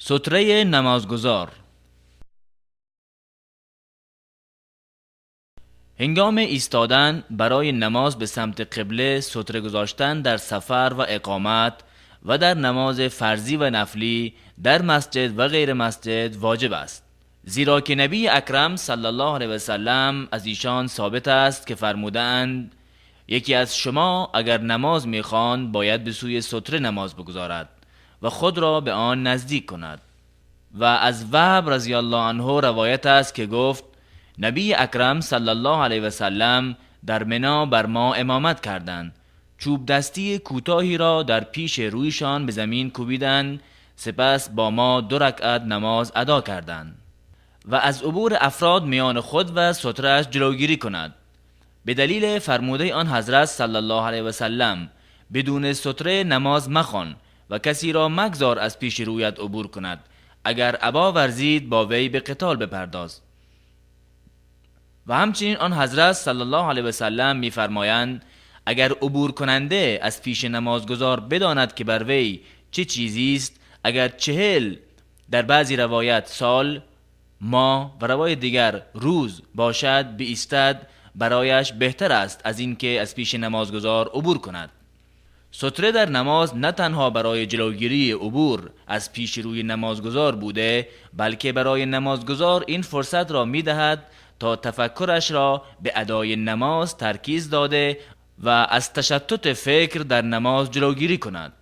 ستره نمازگزار. هنگام ایستادن برای نماز به سمت قبله ستره گذاشتن در سفر و اقامت و در نماز فرضی و نفلی در مسجد و غیر مسجد واجب است، زیرا که نبی اکرم صلی الله علیه و سلم از ایشان ثابت است که فرمودند یکی از شما اگر نماز می‌خواند باید به سوی ستره نماز بگذارد و خود را به آن نزدیک کند. و از وهب رضی الله عنه روایت است که گفت نبی اکرم صلی الله علیه و سلم در منی بر ما امامت کردند، چوب دستی کوتاهی را در پیش رویشان به زمین کوبیدند، سپس با ما 2 رکعت نماز ادا کردند و از عبور افراد میان خود و ستره‌اش جلوگیری کند. به دلیل فرموده آن حضرت صلی الله علیه و سلم بدون ستره نماز مخوان و کسی را مگذار از پیش رویت عبور کند، اگر ابا ورزید با وی به قتال بپرداز. و همچنین آن حضرت صلی الله علیه و سلم می‌فرمایند اگر عبور کننده از پیش نمازگزار بداند که بر وی چه چیزی است، اگر 40 در بعضی روایت سال، ماه و روایت دیگر روز باشد بایستد، برایش بهتر است از این که از پیش نمازگزار عبور کند. ستره در نماز نه تنها برای جلوگیری عبور از پیش روی نمازگزار بوده، بلکه برای نمازگزار این فرصت را می‌دهد تا تفکرش را به ادای نماز ترکیز داده و از تشتت فکر در نماز جلوگیری کند.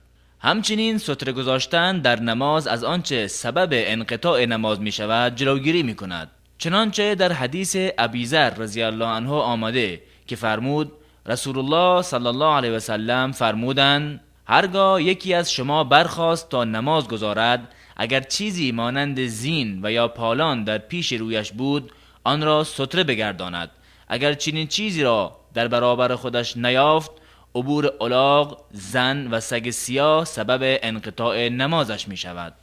همچنین ستره گذاشتن در نماز از آنچه سبب انقطاع نماز می شود جلوگیری می کند، چنانچه در حدیث ابیذر رضی الله عنه آمده که فرمود رسول الله صلی الله علیه و سلم فرمودند هرگاه یکی از شما برخاست تا نماز گذارد، اگر چیزی مانند زین و یا پالان در پیش رویش بود آن را ستره بگرداند، اگر چنین چیزی را در برابر خودش نیافت عبور الاغ، زن و سگ سیاه سبب انقطاع نمازش می شود.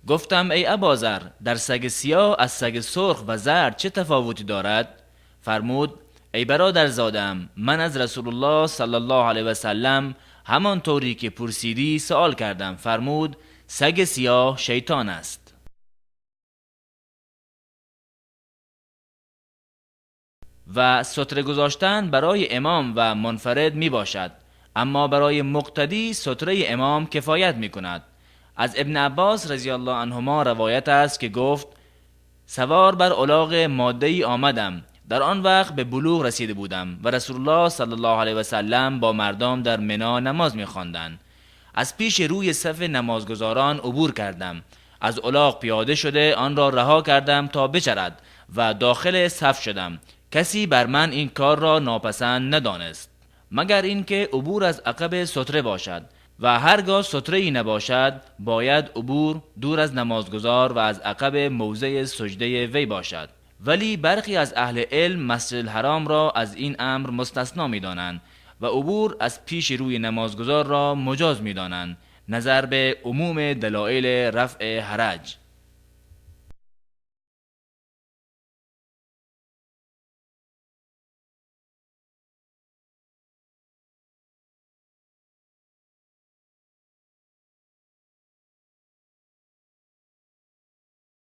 گفتم ای اباذر، در سگ سیاه از سگ سرخ و زرد چه تفاوتی دارد؟ فرمود ای برادرزادم، من از رسول الله صلی الله علیه و سلم همان طوری که پرسیدی سوال کردم. فرمود سگ سیاه شیطان است. و ستره گذاشتن برای امام و منفرد می باشد، اما برای مقتدی ستره امام کفایت می کند. از ابن عباس رضی الله عنهما روایت است که گفت سوار بر الاغ ماده‌ای آمدم، در آن وقت به بلوغ رسیده بودم و رسول الله صلی الله علیه و سلم با مردم در منی نماز می خواندند. از پیش روی صف نمازگزاران عبور کردم، از الاغ پیاده شده آن را رها کردم تا بچرد و داخل صف شدم. کسی بر من این کار را ناپسند ندانست مگر اینکه عبور از عقب ستره باشد، و هرگاه ستره ای نباشد باید عبور دور از نمازگزار و از عقب موضع سجده وی باشد. ولی برخی از اهل علم مسجد الحرام را از این امر مستثنا می دانند و عبور از پیش روی نمازگزار را مجاز می دانند، نظر به عموم دلایل رفع حرج.